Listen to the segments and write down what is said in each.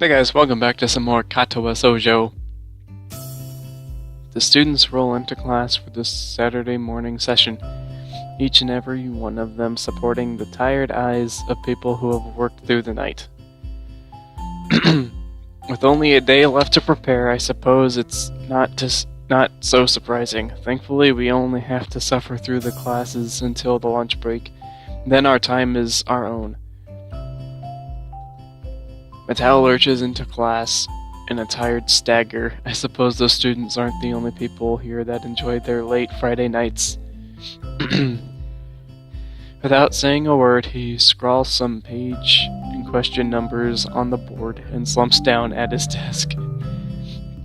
Hey guys, welcome back to some more Katawa Shoujo. The students roll into class for this Saturday morning session, each and every one of them supporting the tired eyes of people who have worked through the night. With only a day left to prepare, I suppose it's not so surprising. Thankfully, we only have to suffer through the classes until the lunch break. Then our time is our own. Mattel lurches into class in a tired stagger. I suppose those students aren't the only people here that enjoy their late Friday nights. Without saying a word, he scrawls some page and question numbers on the board and slumps down at his desk.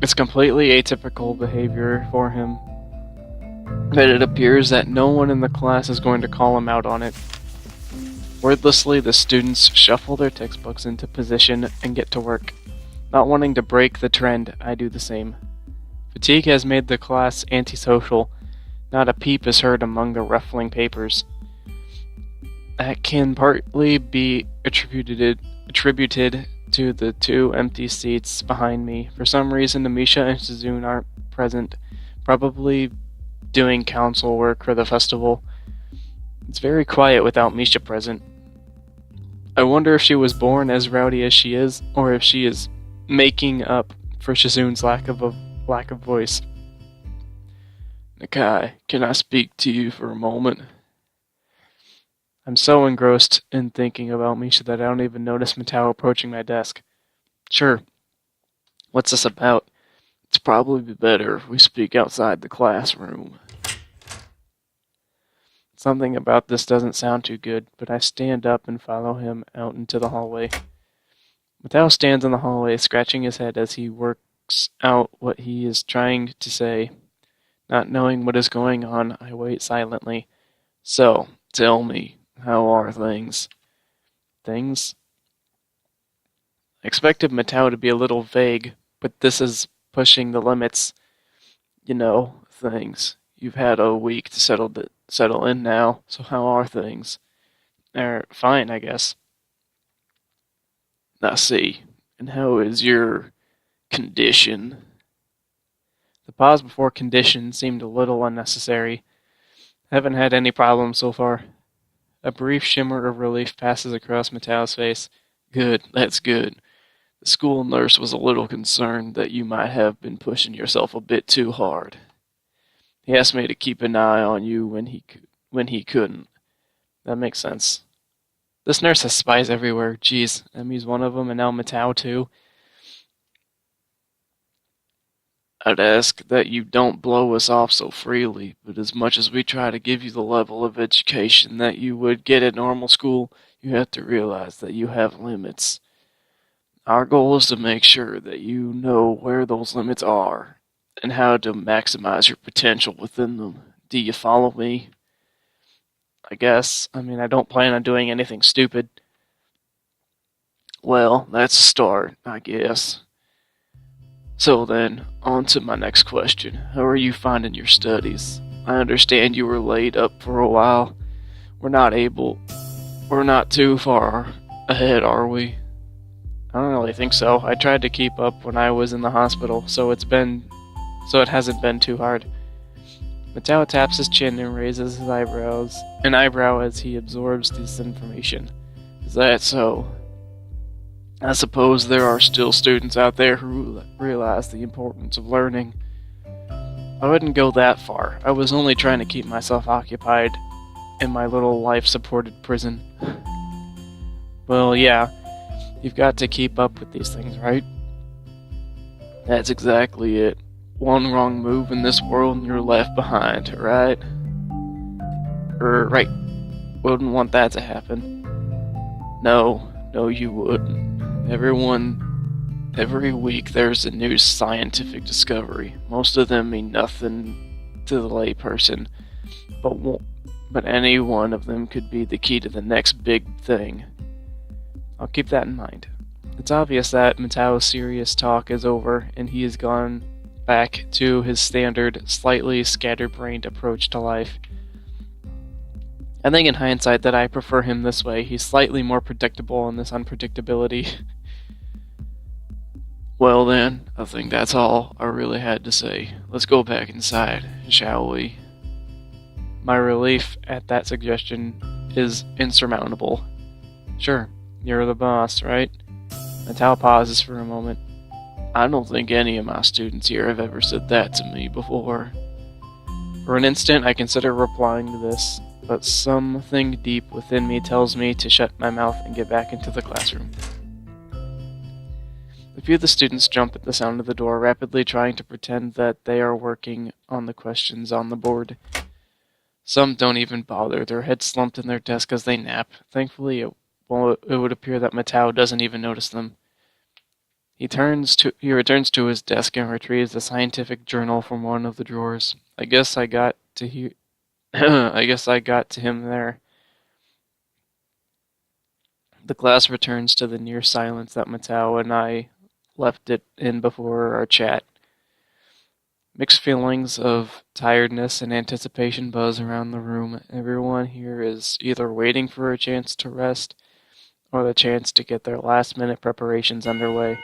It's completely atypical behavior for him, but it appears that no one in the class is going to call him out on it. Wordlessly, the students shuffle their textbooks into position and get to work. Not wanting to break the trend, I do the same. Fatigue has made the class antisocial. Not a peep is heard among the ruffling papers. That can partly be attributed to the two empty seats behind me. For some reason, Amisha and Suzune aren't present, probably doing council work for the festival. It's very quiet without Misha present. I wonder if she was born as rowdy as she is, or if she is making up for Shizune's lack of voice. Nakai, can I speak to you for a moment? I'm so engrossed in thinking about Misha that I don't even notice Matao approaching my desk. Sure. What's this about? It's probably better if we speak outside the classroom. Something about this doesn't sound too good, but I stand up and follow him out into the hallway. Matao stands in the hallway, scratching his head as he works out what he is trying to say. Not knowing what is going on, I wait silently. So, tell me, how are things? Things? I expected Matao to be a little vague, but this is pushing the limits. You know, things. You've had a week to settle in now, so how are things? They're fine, I guess. I see. And how is your condition? The pause before condition seemed a little unnecessary. I haven't had any problems so far. A brief shimmer of relief passes across Matao's face. Good, that's good. The school nurse was a little concerned that you might have been pushing yourself a bit too hard. He asked me to keep an eye on you when he couldn't. That makes sense. This nurse has spies everywhere. Jeez, Emmy's one of them, and now Matao too. I'd ask that you don't blow us off so freely, but as much as we try to give you the level of education that you would get at normal school, you have to realize that you have limits. Our goal is to make sure that you know where those limits are, and how to maximize your potential within them. Do you follow me? I guess. I mean, I don't plan on doing anything stupid. Well, that's a start, I guess. So then, on to my next question. How are you finding your studies? I understand you were laid up for a while. We're not too far ahead, are we? I don't really think so. I tried to keep up when I was in the hospital, so it hasn't been too hard. Matao taps his chin and raises his eyebrow as he absorbs this information. Is that so? I suppose there are still students out there who realize the importance of learning. I wouldn't go that far. I was only trying to keep myself occupied in my little life-supported prison. Well, yeah, you've got to keep up with these things, right? That's exactly it. One wrong move in this world and you're left behind, right? Right. Wouldn't want that to happen. No, you wouldn't. Every week there's a new scientific discovery. Most of them mean nothing to the layperson, but any one of them could be the key to the next big thing. I'll keep that in mind. It's obvious that Matao's serious talk is over, and he is gone back to his standard, slightly scatterbrained approach to life. I think in hindsight that I prefer him this way. He's slightly more predictable in this unpredictability. Well then, I think that's all I really had to say. Let's go back inside, shall we? My relief at that suggestion is insurmountable. Sure, you're the boss, right? Matao pauses for a moment. I don't think any of my students here have ever said that to me before. For an instant, I consider replying to this, but something deep within me tells me to shut my mouth and get back into the classroom. A few of the students jump at the sound of the door, rapidly trying to pretend that they are working on the questions on the board. Some don't even bother, their heads slumped in their desk as they nap. Thankfully, it would appear that Matao doesn't even notice them. He returns to his desk and retrieves the scientific journal from one of the drawers. I guess I got to him there. The class returns to the near silence that Matao and I left it in before our chat. Mixed feelings of tiredness and anticipation buzz around the room. Everyone here is either waiting for a chance to rest or the chance to get their last-minute preparations underway.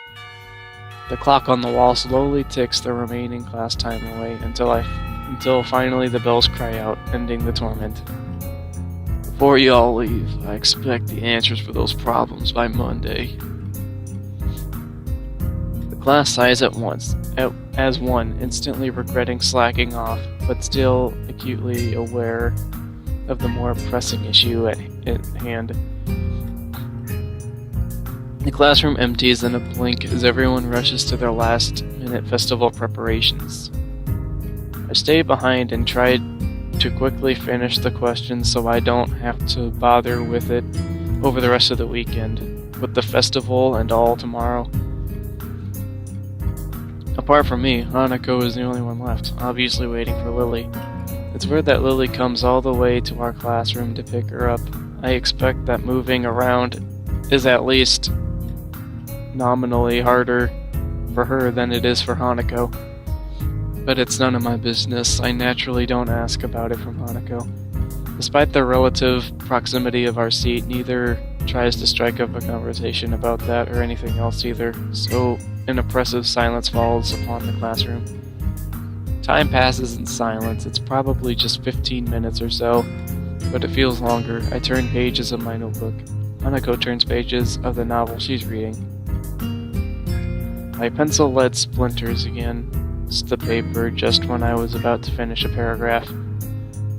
The clock on the wall slowly ticks the remaining class time away until finally the bells cry out, ending the torment. Before you all leave, I expect the answers for those problems by Monday. The class sighs at once, as one, instantly regretting slacking off, but still acutely aware of the more pressing issue at hand. The classroom empties in a blink as everyone rushes to their last-minute festival preparations. I stay behind and try to quickly finish the questions so I don't have to bother with it over the rest of the weekend, with the festival and all tomorrow. Apart from me, Hanako is the only one left, obviously waiting for Lily. It's weird that Lily comes all the way to our classroom to pick her up. I expect that moving around is at least nominally harder for her than it is for Hanako. But it's none of my business. I naturally don't ask about it from Hanako. Despite the relative proximity of our seat, neither tries to strike up a conversation about that or anything else either, so an oppressive silence falls upon the classroom. Time passes in silence. It's probably just 15 minutes or so, but it feels longer. I turn pages of my notebook. Hanako turns pages of the novel she's reading. My pencil lead splinters against the paper just when I was about to finish a paragraph.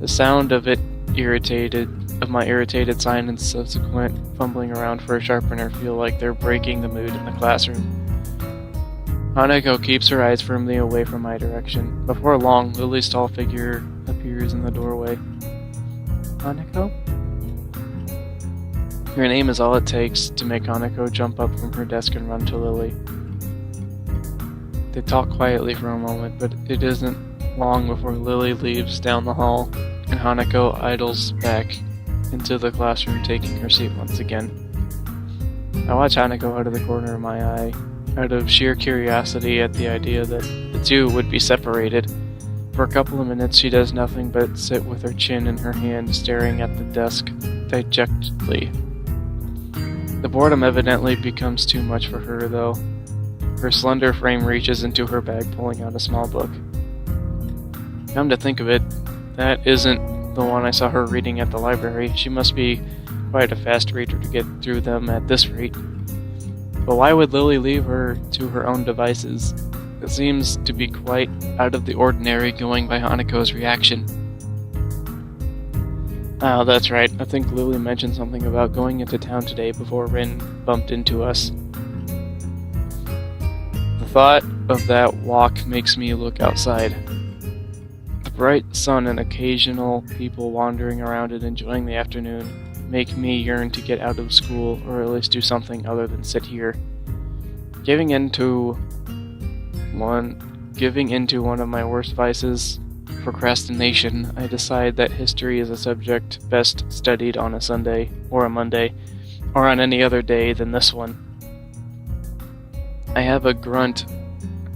The sound of my irritated sign and subsequent fumbling around for a sharpener feel like they're breaking the mood in the classroom. Hanako keeps her eyes firmly away from my direction. Before long, Lily's tall figure appears in the doorway. Hanako? Her name is all it takes to make Hanako jump up from her desk and run to Lily. They talk quietly for a moment, but it isn't long before Lily leaves down the hall and Hanako idles back into the classroom, taking her seat once again. I watch Hanako out of the corner of my eye, out of sheer curiosity at the idea that the two would be separated. For a couple of minutes she does nothing but sit with her chin in her hand, staring at the desk dejectedly. The boredom evidently becomes too much for her, though. Her slender frame reaches into her bag, pulling out a small book. Come to think of it, that isn't the one I saw her reading at the library. She must be quite a fast reader to get through them at this rate. But why would Lily leave her to her own devices? It seems to be quite out of the ordinary, going by Hanako's reaction. Oh, that's right. I think Lily mentioned something about going into town today before Rin bumped into us. The thought of that walk makes me look outside. The bright sun and occasional people wandering around and enjoying the afternoon make me yearn to get out of school, or at least do something other than sit here. Giving into one of my worst vices, procrastination, I decide that history is a subject best studied on a Sunday, or a Monday, or on any other day than this one. I have a grunt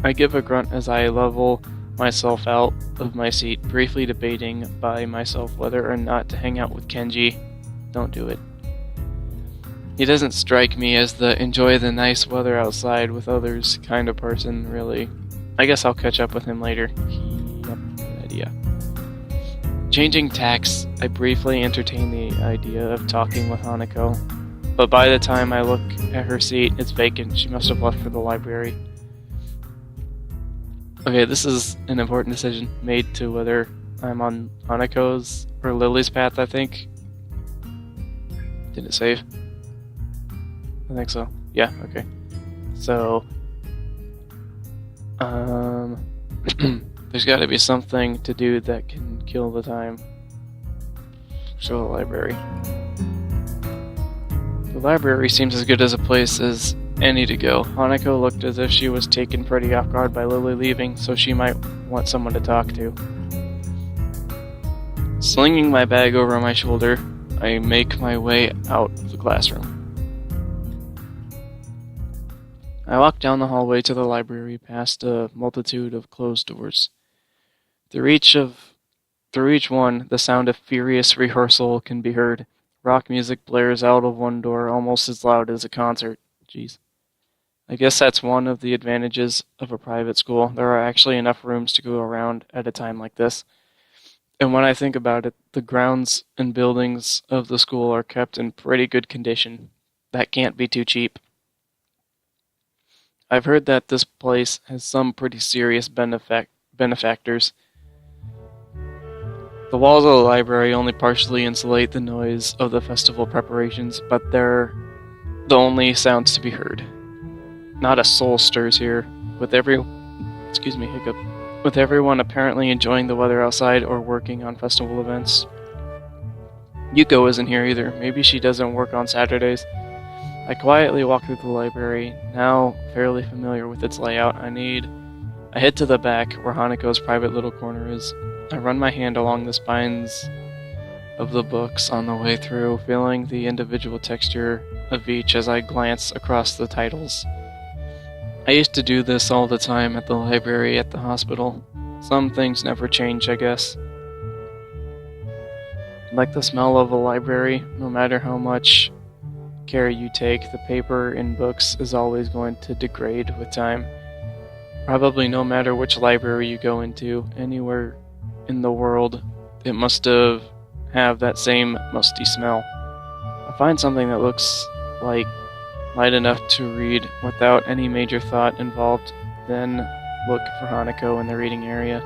I give a grunt as I level myself out of my seat, briefly debating by myself whether or not to hang out with Kenji. Don't do it. He doesn't strike me as the enjoy the nice weather outside with others kind of person, really. I guess I'll catch up with him later. Yep, good idea. Changing tacks, I briefly entertain the idea of talking with Hanako, but by the time I look at her seat, it's vacant. She must have left for the library. Okay, this is an important decision made to whether I'm on Hanako's or Lily's path, I think. Did it save? I think so. Yeah, okay. So, there's gotta be something to do that can kill the time. So, the library. The library seems as good as a place as any to go. Hanako looked as if she was taken pretty off guard by Lily leaving, so she might want someone to talk to. Slinging my bag over my shoulder, I make my way out of the classroom. I walk down the hallway to the library past a multitude of closed doors. Through each one, the sound of furious rehearsal can be heard. Rock music blares out of one door almost as loud as a concert. Jeez. I guess that's one of the advantages of a private school. There are actually enough rooms to go around at a time like this. And when I think about it, the grounds and buildings of the school are kept in pretty good condition. That can't be too cheap. I've heard that this place has some pretty serious benefactors. The walls of the library only partially insulate the noise of the festival preparations, but they're the only sounds to be heard. Not a soul stirs here, with everyone apparently enjoying the weather outside or working on festival events. Yuko isn't here either. Maybe she doesn't work on Saturdays. I quietly walk through the library, now fairly familiar with its layout. I head to the back, where Hanako's private little corner is. I run my hand along the spines of the books on the way through, feeling the individual texture of each as I glance across the titles. I used to do this all the time at the library at the hospital. Some things never change, I guess. Like the smell of a library, no matter how much care you take, the paper in books is always going to degrade with time. Probably no matter which library you go into, anywhere in the world, it must have that same musty smell. I find something that looks like light enough to read without any major thought involved, then look for Hanako in the reading area.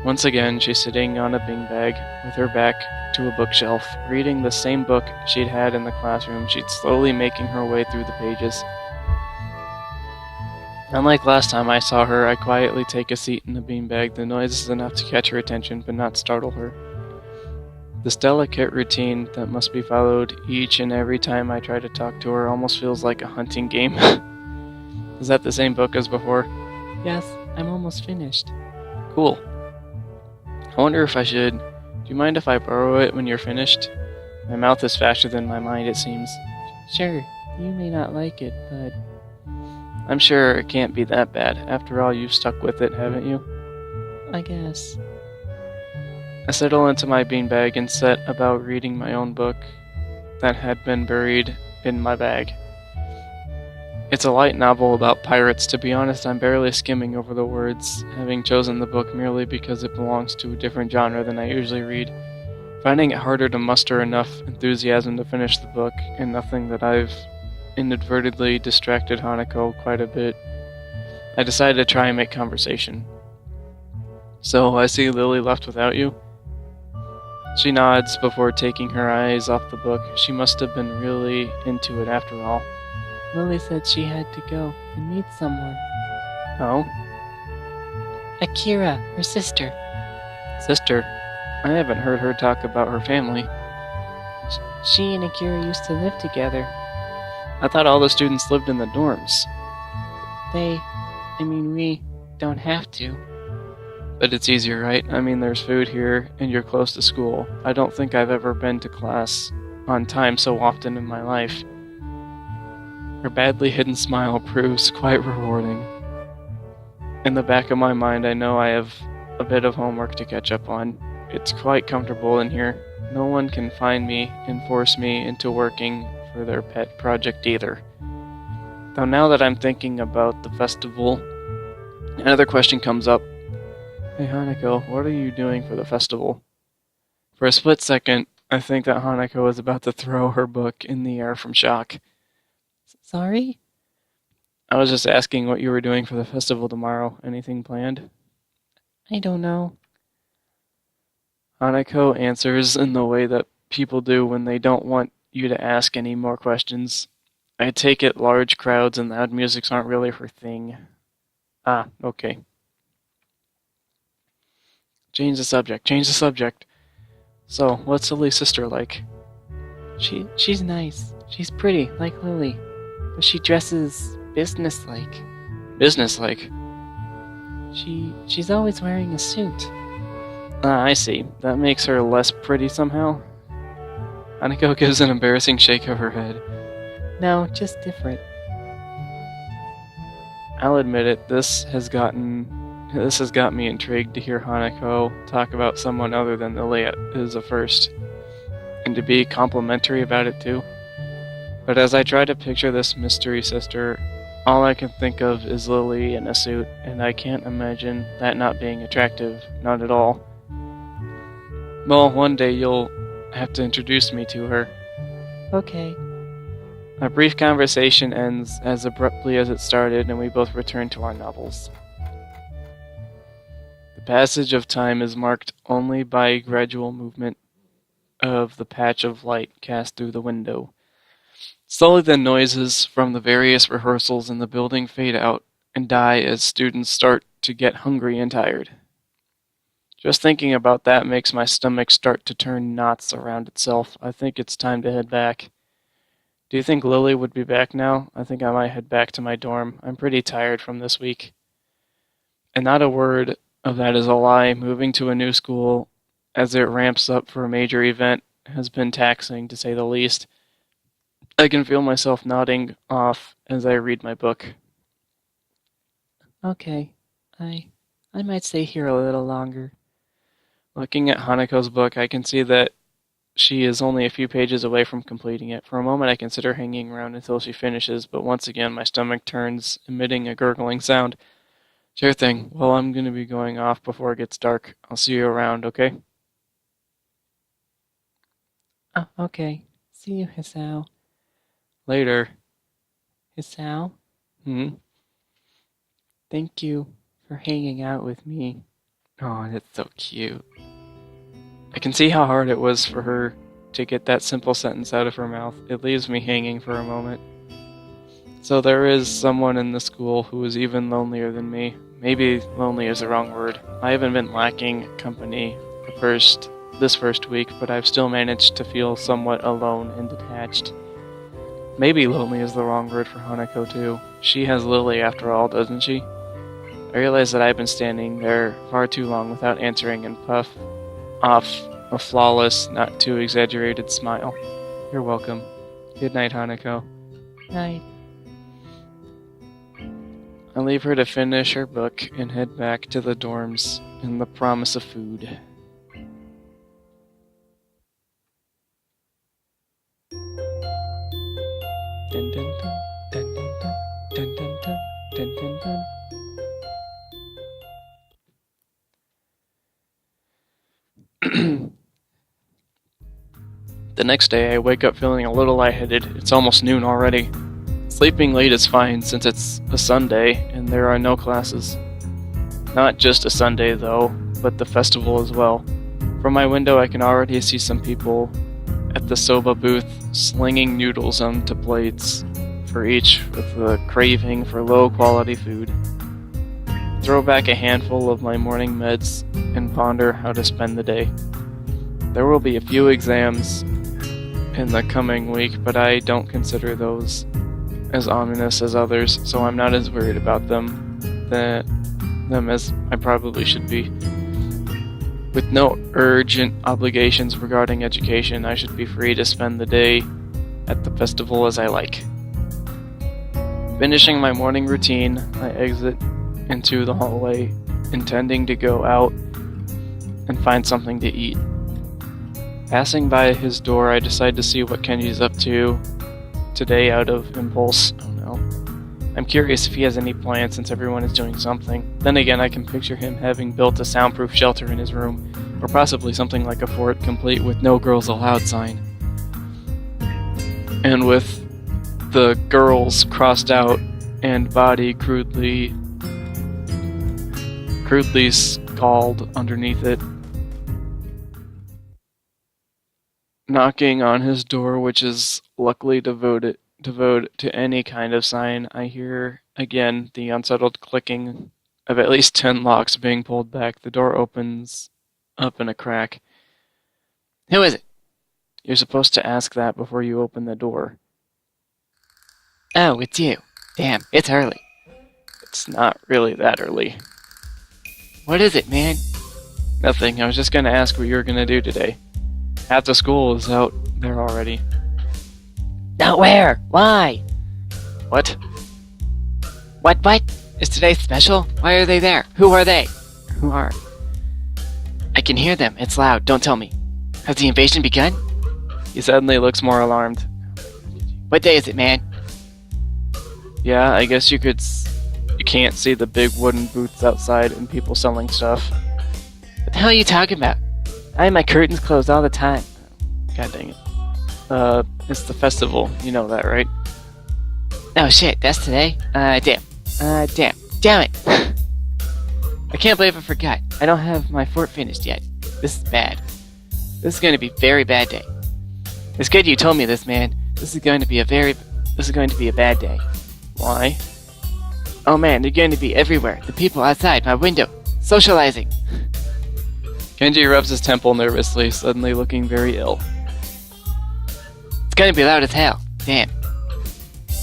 Once again, she's sitting on a beanbag with her back to a bookshelf, reading the same book she'd had in the classroom. She's slowly making her way through the pages. Unlike last time I saw her, I quietly take a seat in the beanbag. The noise is enough to catch her attention, but not startle her. This delicate routine that must be followed each and every time I try to talk to her almost feels like a hunting game. Is that the same book as before? Yes, I'm almost finished. Cool. I wonder if I should. Do you mind if I borrow it when you're finished? My mouth is faster than my mind, it seems. Sure, you may not like it, but I'm sure it can't be that bad. After all, you've stuck with it, haven't you? I guess. I settle into my beanbag and set about reading my own book that had been buried in my bag. It's a light novel about pirates. To be honest, I'm barely skimming over the words, having chosen the book merely because it belongs to a different genre than I usually read. Finding it harder to muster enough enthusiasm to finish the book, and nothing that I've inadvertently distracted Hanako quite a bit, I decided to try and make conversation. So, I see Lily left without you? She nods before taking her eyes off the book. She must have been really into it after all. Lily said she had to go and meet someone. Oh? Akira, her sister. Sister? I haven't heard her talk about her family. She and Akira used to live together. I thought all the students lived in the dorms. We don't have to. But it's easier, right? I mean, there's food here, and you're close to school. I don't think I've ever been to class on time so often in my life. Her badly hidden smile proves quite rewarding. In the back of my mind, I know I have a bit of homework to catch up on. It's quite comfortable in here. No one can find me and force me into working for their pet project either. Though now that I'm thinking about the festival, another question comes up. Hey Hanako, what are you doing for the festival? For a split second, I think that Hanako is about to throw her book in the air from shock. Sorry? I was just asking what you were doing for the festival tomorrow. Anything planned? I don't know. Hanako answers in the way that people do when they don't want you to ask any more questions. I take it large crowds and loud musics aren't really her thing. Ah, okay. Change the subject. So, what's Lily's sister like? She's nice. She's pretty, like Lily. But she dresses businesslike. Businesslike? She's always wearing a suit. Ah, I see. That makes her less pretty somehow? Hanako gives an embarrassing shake of her head. No, just different. I'll admit it, this has got me intrigued to hear Hanako talk about someone other than Lily is a first, and to be complimentary about it too. But as I try to picture this mystery sister, all I can think of is Lily in a suit, and I can't imagine that not being attractive, not at all. Well, one day you'll have to introduce me to her. Okay. A brief conversation ends as abruptly as it started, and we both return to our novels. The passage of time is marked only by a gradual movement of the patch of light cast through the window. Slowly the noises from the various rehearsals in the building fade out and die as students start to get hungry and tired. Just thinking about that makes my stomach start to turn knots around itself. I think it's time to head back. Do you think Lily would be back now? I think I might head back to my dorm. I'm pretty tired from this week. And not a word of that is a lie. Moving to a new school, as it ramps up for a major event, has been taxing, to say the least. I can feel myself nodding off as I read my book. Okay, I might stay here a little longer. Looking at Hanako's book, I can see that she is only a few pages away from completing it. For a moment I consider hanging around until she finishes, but once again my stomach turns, emitting a gurgling sound. Sure thing. Well, I'm going to be going off before it gets dark. I'll see you around, okay? Oh, okay. See you, Hisao. Later. Hisao? Thank you for hanging out with me. Oh, that's so cute. I can see how hard it was for her to get that simple sentence out of her mouth. It leaves me hanging for a moment. So there is someone in the school who is even lonelier than me. Maybe lonely is the wrong word. I haven't been lacking company this first week, but I've still managed to feel somewhat alone and detached. Maybe lonely is the wrong word for Hanako too. She has Lily after all, doesn't she? I realize that I've been standing there far too long without answering and puff off a flawless, not too exaggerated smile. You're welcome. Good night, Hanako. Night. I leave her to finish her book and head back to the dorms in the promise of food. Dun dun dun, dun dun dun, dun dun dun, dun dun dun. The next day, I wake up feeling a little lightheaded. It's almost noon already. Sleeping late is fine since it's a Sunday and there are no classes. Not just a Sunday though, but the festival as well. From my window I can already see some people at the soba booth slinging noodles onto plates for each with a craving for low quality food. Throw back a handful of my morning meds and ponder how to spend the day. There will be a few exams in the coming week, but I don't consider those as ominous as others, so I'm not as worried about them as I probably should be. With no urgent obligations regarding education, I should be free to spend the day at the festival as I like. Finishing my morning routine, I exit into the hallway, intending to go out and find something to eat. Passing by his door, I decide to see what Kenji's up to today out of impulse. Oh no. I'm curious if he has any plans since everyone is doing something. Then again, I can picture him having built a soundproof shelter in his room, or possibly something like a fort complete with no girls allowed sign. And with the girls crossed out and body crudely scrawled underneath it. Knocking on his door, which is luckily devoted to any kind of sign, I hear again the unsettled clicking of at least 10 locks being pulled back. The door opens up in a crack. Who is it? You're supposed to ask that before you open the door. Oh, it's you. Damn, it's early. It's not really that early. What is it, man? Nothing. I was just gonna ask what you were gonna do today. Half the school is out there already. Not where? Why? What? What? Is today special? Why are they there? Who are they? Who are? I can hear them. It's loud. Don't tell me. Has the invasion begun? He suddenly looks more alarmed. What day is it, man? Yeah, I guess you can't see the big wooden booths outside and people selling stuff. What the hell are you talking about? I have my curtains closed all the time. God dang it. It's the festival. You know that, right? Oh shit, that's today? Damn it! I can't believe I forgot. I don't have my fort finished yet. This is bad. This is going to be a very bad day. It's good you told me this, man. This is going to be a bad day. Why? Oh man, they're going to be everywhere. The people outside my window, socializing. Kenji rubs his temple nervously, suddenly looking very ill. It's going to be loud as hell. Damn.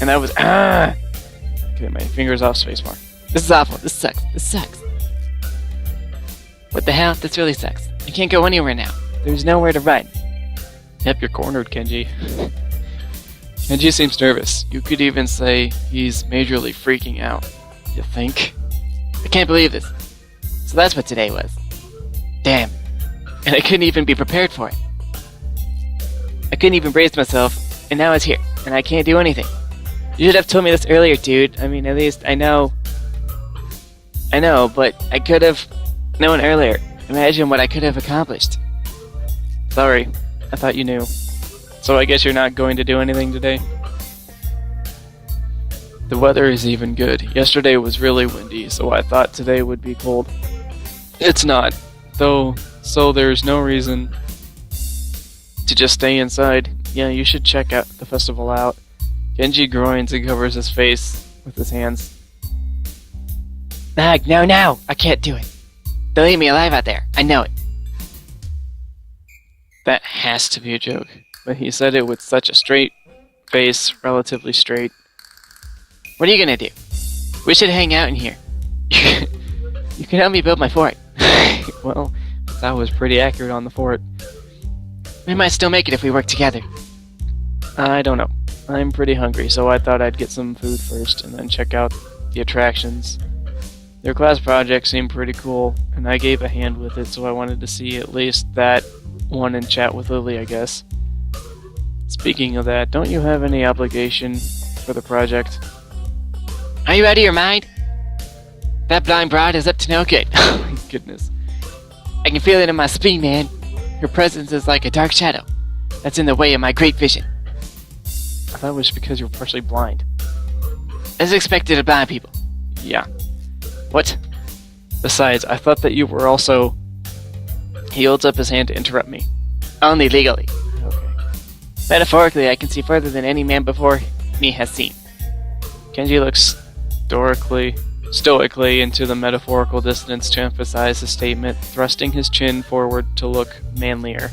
And that was Okay, my finger's off spacebar. This is awful. This sucks. What the hell? This really sucks. I can't go anywhere now. There's nowhere to run. Yep, you're cornered, Kenji. Kenji seems nervous. You could even say he's majorly freaking out. You think? I can't believe this. So that's what today was. Damn. And I couldn't even be prepared for it. I couldn't even brace myself, and now it's here, and I can't do anything. You should have told me this earlier, dude. I mean, at least I know, but I could have known earlier. Imagine what I could have accomplished. Sorry, I thought you knew. So I guess you're not going to do anything today? The weather is even good. Yesterday was really windy, so I thought today would be cold. It's not, though, so there's no reason to just stay inside. Yeah, you should check out the festival out. Genji groans and covers his face with his hands. Mag, no! I can't do it. They'll leave me alive out there. I know it. That has to be a joke. But he said it with such a straight face, relatively straight. What are you gonna do? We should hang out in here. You can help me build my fort. Well, that was pretty accurate on the fort. We might still make it if we work together. I don't know. I'm pretty hungry, so I thought I'd get some food first and then check out the attractions. Their class project seemed pretty cool, and I gave a hand with it, so I wanted to see at least that one and chat with Lily, I guess. Speaking of that, don't you have any obligation for the project? Are you out of your mind? That blind broad is up to no good. Oh my goodness. I can feel it in my spleen, man. Her presence is like a dark shadow that's in the way of my great vision. I thought it was because you were partially blind. As expected of blind people. Yeah. What? Besides, I thought that you were also... He holds up his hand to interrupt me. Only legally. Okay. Metaphorically, I can see further than any man before me has seen. Kenji looks stoically into the metaphorical distance to emphasize his statement, thrusting his chin forward to look manlier.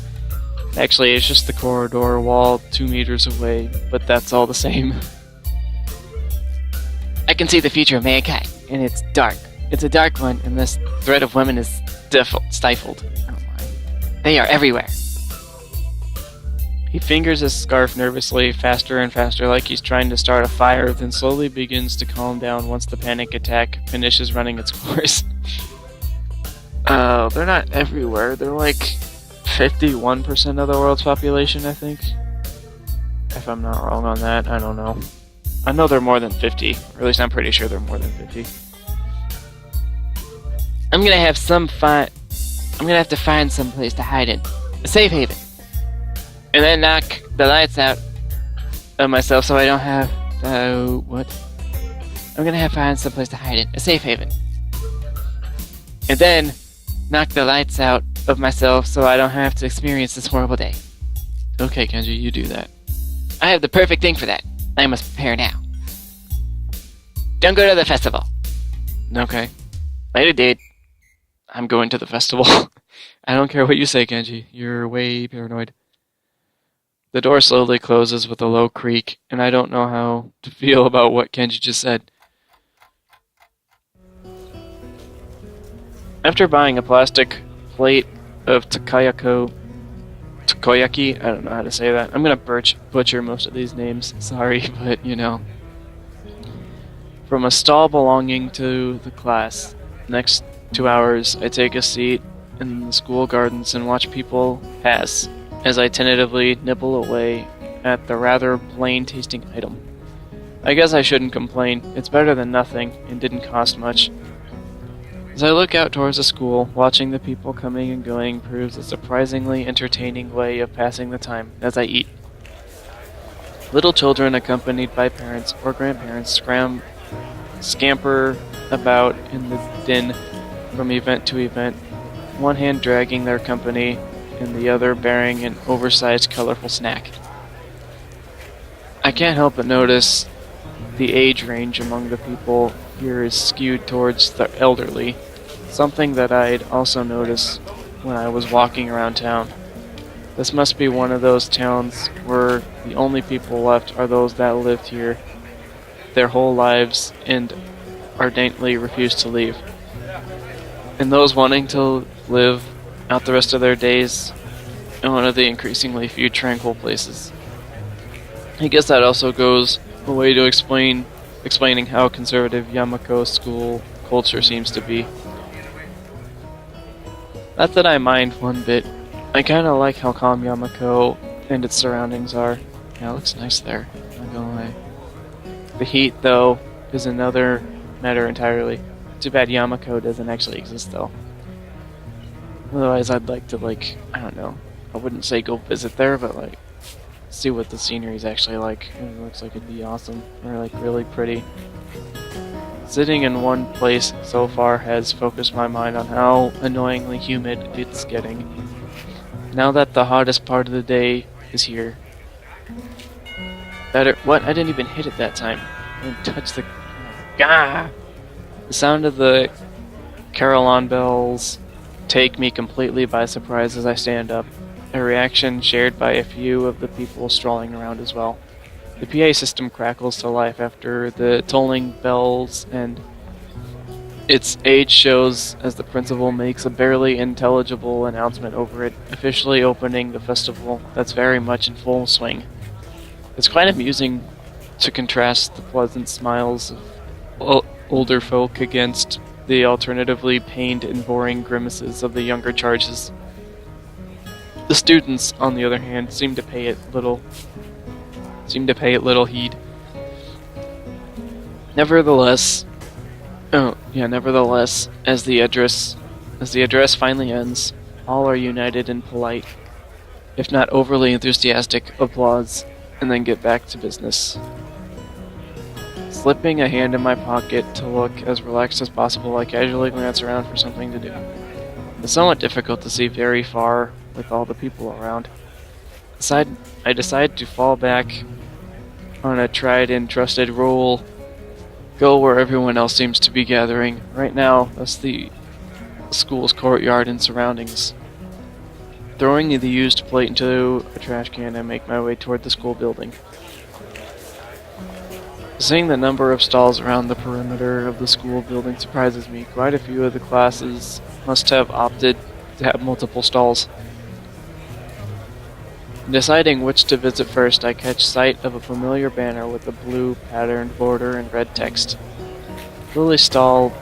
Actually, it's just the corridor wall 2 meters away, but that's all the same. I can see the future of mankind, and it's dark. It's a dark one, and this threat of women is stifled. Oh my. They are everywhere. He fingers his scarf nervously, faster and faster, like he's trying to start a fire, then slowly begins to calm down once the panic attack finishes running its course. They're not everywhere. They're like 51% of the world's population, I think. If I'm not wrong on that, I don't know. I know they're more than 50, or at least I'm pretty sure they're more than 50. I'm gonna have to find some place to hide in. A safe haven. And then knock the lights out of myself so I don't have... what? I'm gonna find some place to hide in. A safe haven. And then knock the lights out of myself so I don't have to experience this horrible day. Okay, Kenji, you do that. I have the perfect thing for that. I must prepare now. Don't go to the festival. Okay. Later, dude. I'm going to the festival. I don't care what you say, Kenji. You're way paranoid. The door slowly closes with a low creak, and I don't know how to feel about what Kenji just said. After buying a plastic plate of takoyaki, I don't know how to say that. I'm gonna butcher most of these names. Sorry, but you know. From a stall belonging to the class. Next 2 hours, I take a seat in the school gardens and watch people pass as I tentatively nibble away at the rather plain-tasting item. I guess I shouldn't complain. It's better than nothing and didn't cost much. As I look out towards the school, watching the people coming and going proves a surprisingly entertaining way of passing the time as I eat. Little children accompanied by parents or grandparents scamper about in the din from event to event, one hand dragging their company and the other bearing an oversized colorful snack. I can't help but notice the age range among the people here is skewed towards the elderly, something that I'd also noticed when I was walking around town. This must be one of those towns where the only people left are those that lived here their whole lives and ardently refused to leave. And those wanting to live out the rest of their days in one of the increasingly few tranquil places. I guess that also goes a way to explaining how conservative Yamaku school culture seems to be. Not that I mind one bit. I kinda like how calm Yamaku and its surroundings are. Yeah, it looks nice there, not gonna lie. The heat, though, is another matter entirely. Too bad Yamaku doesn't actually exist, though. Otherwise, I'd like to, I don't know. I wouldn't say go visit there, but, see what the scenery's actually like. It looks like it'd be awesome. Or, really pretty. Sitting in one place so far has focused my mind on how annoyingly humid it's getting. Now that the hottest part of the day is here. What? I didn't even hit it that time. I didn't touch the... Gah! The sound of the carillon bells take me completely by surprise as I stand up, a reaction shared by a few of the people strolling around as well. The PA system crackles to life after the tolling bells, and its age shows as the principal makes a barely intelligible announcement over it, officially opening the festival that's very much in full swing. It's quite amusing to contrast the pleasant smiles of older folk against the alternatively pained and boring grimaces of the younger charges. The students, on the other hand, seem to pay it little heed. Nevertheless, as the address finally ends, all are united in polite, if not overly enthusiastic, applause, and then get back to business. Slipping a hand in my pocket to look as relaxed as possible, I casually glance around for something to do. It's somewhat difficult to see very far with all the people around. I decide to fall back on a tried and trusted rule. Go where everyone else seems to be gathering. Right now, that's the school's courtyard and surroundings. Throwing the used plate into a trash can, I make my way toward the school building. Seeing the number of stalls around the perimeter of the school building surprises me. Quite a few of the classes must have opted to have multiple stalls. Deciding which to visit first, I catch sight of a familiar banner with a blue patterned border and red text. Lily's stall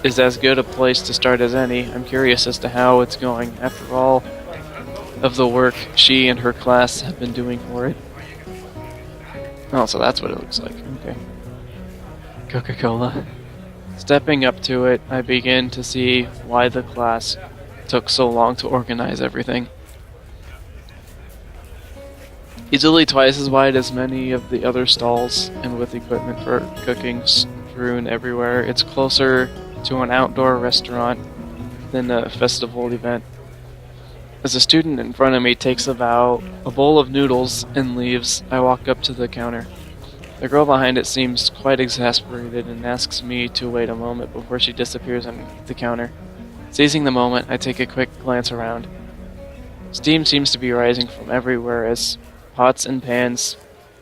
is as good a place to start as any. I'm curious as to how it's going, after all of the work she and her class have been doing for it. Oh, so that's what it looks like. Okay. Coca-Cola. Stepping up to it, I begin to see why the class took so long to organize everything. Easily twice as wide as many of the other stalls, and with equipment for cooking strewn everywhere, it's closer to an outdoor restaurant than a festival event. As a student in front of me takes a bowl of noodles and leaves, I walk up to the counter. The girl behind it seems quite exasperated and asks me to wait a moment before she disappears underneath the counter. Seizing the moment, I take a quick glance around. Steam seems to be rising from everywhere as pots and pans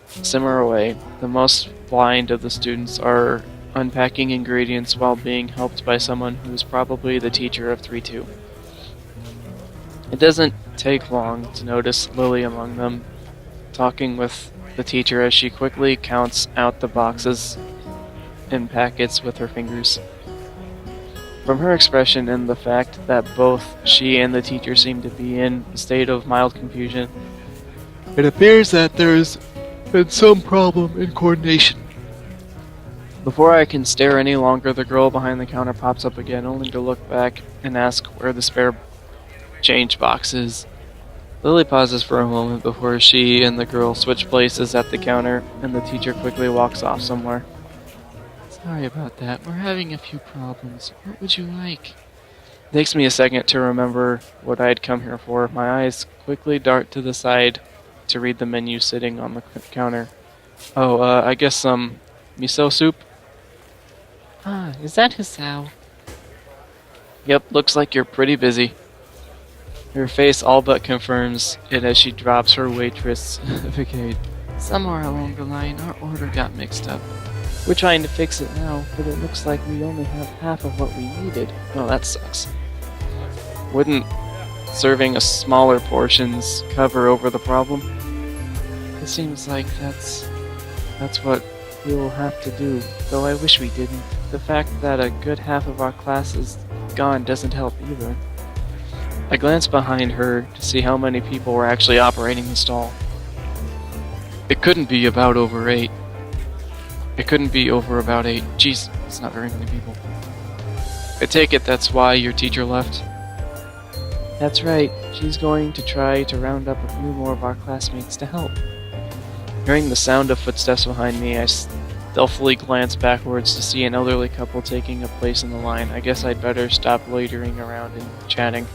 simmer away. The most blind of the students are unpacking ingredients while being helped by someone who is probably the teacher of 3-2. It doesn't take long to notice Lily among them, talking with the teacher as she quickly counts out the boxes and packets with her fingers. From her expression and the fact that both she and the teacher seem to be in a state of mild confusion, it appears that there's been some problem in coordination. Before I can stare any longer, the girl behind the counter pops up again, only to look back and ask where the spare change box is. Lily pauses for a moment before she and the girl switch places at the counter, and the teacher quickly walks off somewhere. Sorry about that. We're having a few problems. What would you like? It takes me a second to remember what I'd come here for. My eyes quickly dart to the side to read the menu sitting on the counter. Oh, I guess some miso soup? Ah, is that Hisao? Yep, looks like you're pretty busy. Her face all but confirms it as she drops her waitress facade. Somewhere along the line, our order got mixed up. We're trying to fix it now, but it looks like we only have half of what we needed. Oh, that sucks. Wouldn't serving a smaller portions cover over the problem? It seems like that's what we'll have to do, though I wish we didn't. The fact that a good half of our class is gone doesn't help either. I glanced behind her to see how many people were actually operating the stall. It couldn't be about over 8. It couldn't be over about 8. Jeez, it's not very many people. I take it that's why your teacher left? That's right. She's going to try to round up a few more of our classmates to help. Hearing the sound of footsteps behind me, I stealthily glance backwards to see an elderly couple taking a place in the line. I guess I'd better stop loitering around and chatting.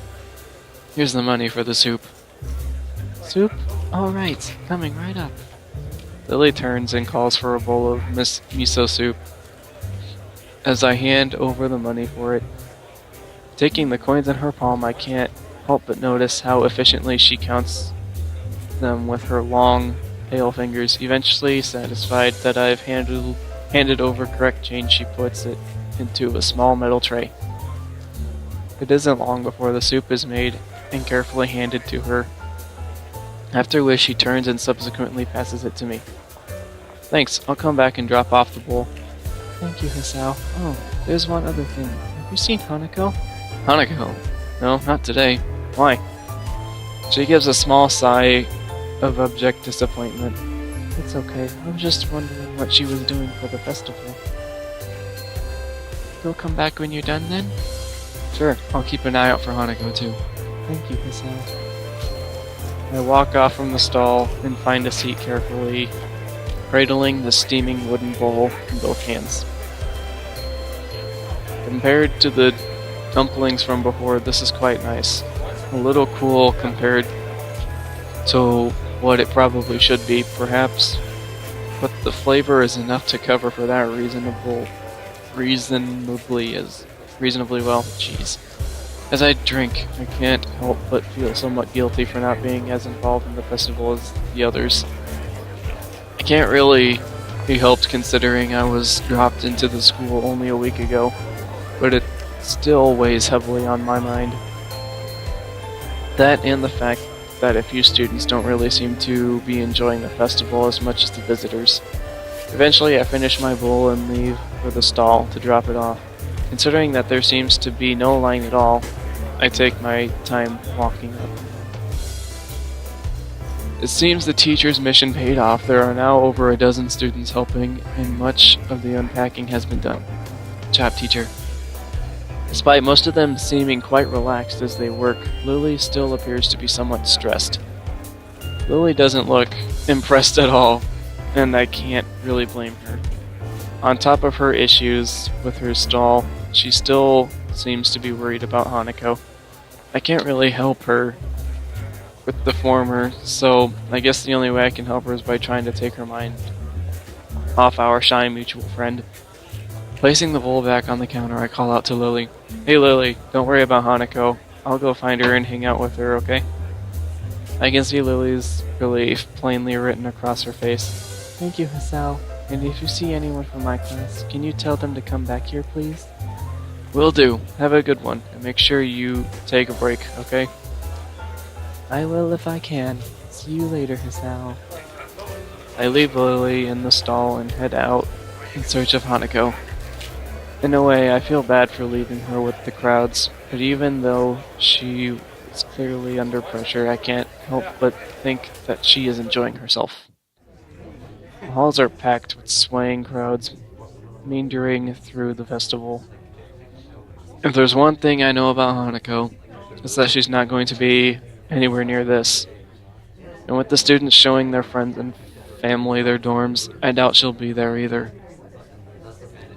Here's the money for the soup. Soup? All right, coming right up. Lily turns and calls for a bowl of miso soup. As I hand over the money for it, taking the coins in her palm, I can't help but notice how efficiently she counts them with her long, pale fingers. Eventually satisfied that I've handed over correct change, she puts it into a small metal tray. It isn't long before the soup is made and carefully handed to her, after which she turns and subsequently passes it to me. Thanks, I'll come back and drop off the bowl. Thank you, Hisao. Oh, there's one other thing. Have you seen Hanako? Hanako? No, not today. Why? She gives a small sigh of abject disappointment. It's okay, I was just wondering what she was doing for the festival. You'll come back when you're done then? Sure, I'll keep an eye out for Hanako too. Thank you, Hisao. I walk off from the stall and find a seat carefully, cradling the steaming wooden bowl in both hands. Compared to the dumplings from before, this is quite nice. A little cool compared to what it probably should be, perhaps, but the flavor is enough to cover for that reasonably well. Jeez. As I drink, I can't help but feel somewhat guilty for not being as involved in the festival as the others. I can't really be helped considering I was dropped into the school only a week ago, but it still weighs heavily on my mind. That and the fact that a few students don't really seem to be enjoying the festival as much as the visitors. Eventually, I finish my bowl and leave for the stall to drop it off. Considering that there seems to be no line at all, I take my time walking up. It seems the teacher's mission paid off. There are now over a dozen students helping, and much of the unpacking has been done. Job, teacher. Despite most of them seeming quite relaxed as they work, Lily still appears to be somewhat stressed. Lily doesn't look impressed at all, and I can't really blame her. On top of her issues with her stall, she still seems to be worried about Hanako. I can't really help her with the former, so I guess the only way I can help her is by trying to take her mind off our shy mutual friend. Placing the bowl back on the counter, I call out to Lily. Hey Lily, don't worry about Hanako. I'll go find her and hang out with her, okay? I can see Lily's relief plainly written across her face. Thank you, Hisao. And if you see anyone from my class, can you tell them to come back here, please? Will do. Have a good one, and make sure you take a break, okay? I will if I can. See you later, Hisao. I leave Lily in the stall and head out in search of Hanako. In a way, I feel bad for leaving her with the crowds, but even though she is clearly under pressure, I can't help but think that she is enjoying herself. The halls are packed with swaying crowds, meandering through the festival. If there's one thing I know about Hanako, it's that she's not going to be anywhere near this. And with the students showing their friends and family their dorms, I doubt she'll be there either.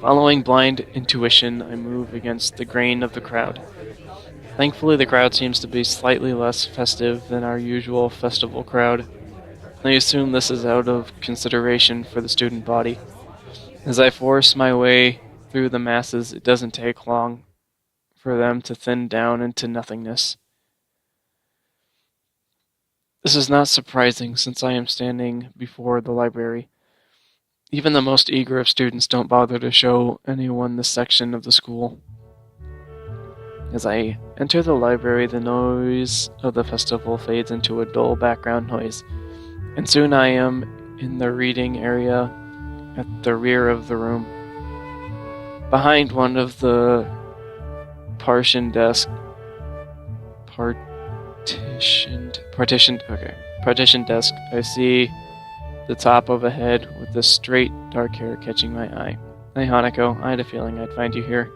Following blind intuition, I move against the grain of the crowd. Thankfully, the crowd seems to be slightly less festive than our usual festival crowd. I assume this is out of consideration for the student body. As I force my way through the masses, it doesn't take long for them to thin down into nothingness. This is not surprising since I am standing before the library. Even the most eager of students don't bother to show anyone this section of the school. As I enter the library, the noise of the festival fades into a dull background noise, and soon I am in the reading area at the rear of the room. Behind one of the partitioned desk, I see the top of a head with the straight, dark hair catching my eye. Hey Hanako, I had a feeling I'd find you here.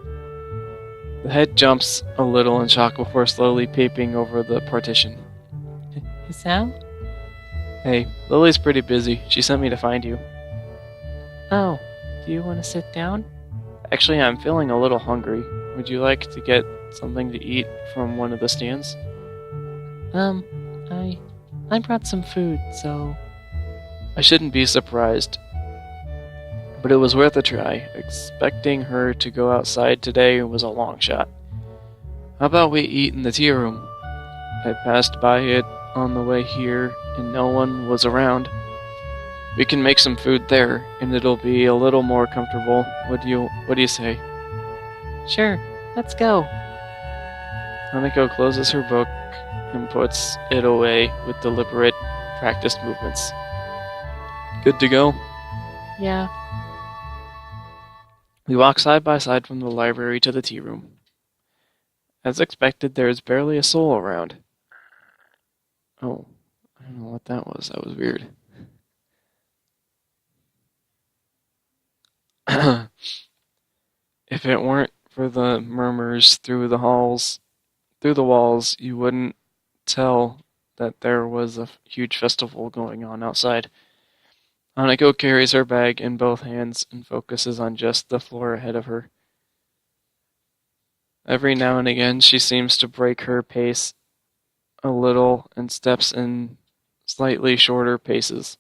The head jumps a little in shock before slowly peeping over the partition. Hisao? Hey, Lily's pretty busy. She sent me to find you. Oh, do you want to sit down? Actually, I'm feeling a little hungry. Would you like to get something to eat from one of the stands? I brought some food, so... I shouldn't be surprised. But it was worth a try. Expecting her to go outside today was a long shot. How about we eat in the tea room? I passed by it on the way here, and no one was around. We can make some food there, and it'll be a little more comfortable. What do you say? Sure, let's go. Hanako closes her book and puts it away with deliberate, practiced movements. Good to go? Yeah. We walk side by side from the library to the tea room. As expected, there is barely a soul around. Oh, I don't know what that was. That was weird. If it weren't for the murmurs through the walls, you wouldn't tell that there was a huge festival going on outside. Hanako carries her bag in both hands and focuses on just the floor ahead of her. Every now and again, she seems to break her pace a little and steps in slightly shorter paces.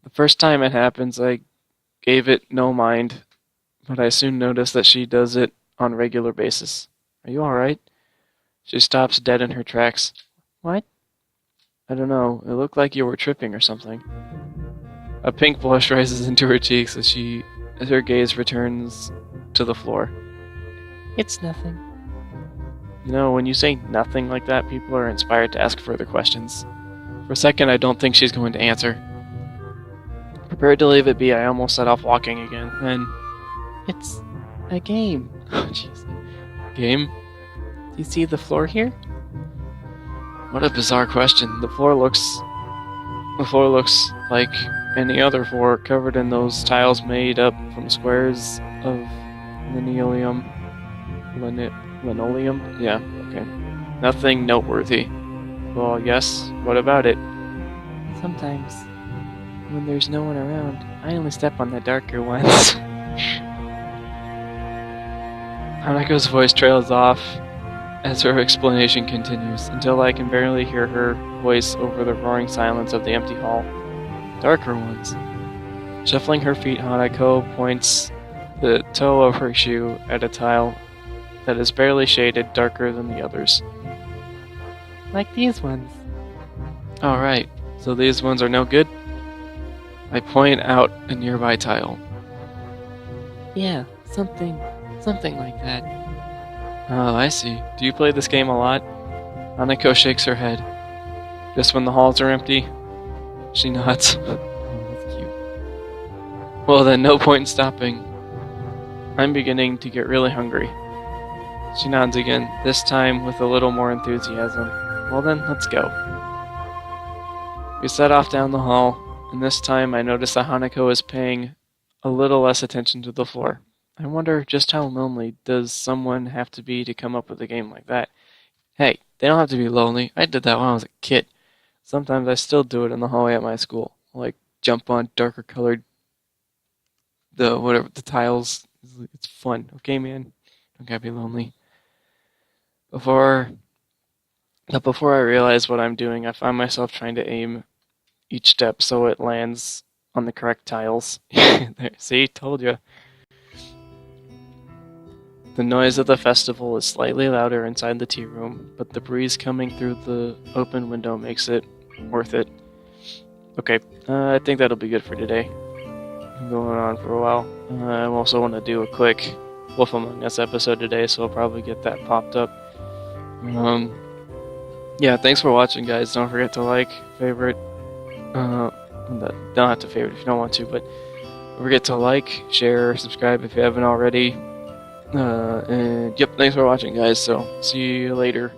The first time it happens, I gave it no mind, but I soon notice that she does it on a regular basis. Are you alright? She stops dead in her tracks. What? I don't know. It looked like you were tripping or something. A pink blush rises into her cheeks as her gaze returns to the floor. It's nothing. You know, when you say nothing like that, people are inspired to ask further questions. For a second, I don't think she's going to answer. Prepared to leave it be, I almost set off walking again, and... It's a game. Oh, jeez. Game? Do you see the floor here? What a bizarre question. The floor looks like any other floor, covered in those tiles made up from squares of linoleum. Linoleum? Yeah, okay. Nothing noteworthy. Well, yes, what about it? Sometimes, when there's no one around, I only step on the darker ones. Hanako's voice trails off as her explanation continues, until I can barely hear her voice over the roaring silence of the empty hall. Darker ones. Shuffling her feet, Hanako points the toe of her shoe at a tile that is barely shaded, darker than the others. Like these ones. Alright, so these ones are no good? I point out a nearby tile. Yeah, something like that. Oh, I see. Do you play this game a lot? Hanako shakes her head. Just when the halls are empty? She nods. Oh, that's cute. Well then, no point in stopping. I'm beginning to get really hungry. She nods again, this time with a little more enthusiasm. Well then, let's go. We set off down the hall, and this time I notice that Hanako is paying a little less attention to the floor. I wonder just how lonely does someone have to be to come up with a game like that? Hey, they don't have to be lonely. I did that when I was a kid. Sometimes I still do it in the hallway at my school. Like, jump on darker colored the tiles. It's fun. Okay, man? Don't gotta be lonely. Before I realize what I'm doing, I find myself trying to aim each step so it lands on the correct tiles. There, see? Told you. The noise of the festival is slightly louder inside the tea room, but the breeze coming through the open window makes it worth it. Okay, I think that'll be good for today. I'm going on for a while. I also want to do a quick Wolf Among Us episode today, so I'll probably get that popped up. Yeah, thanks for watching, guys. Don't forget to like, favorite. Don't have to favorite if you don't want to, but don't forget to like, share, subscribe if you haven't already. And yep, thanks for watching, guys. So see you later.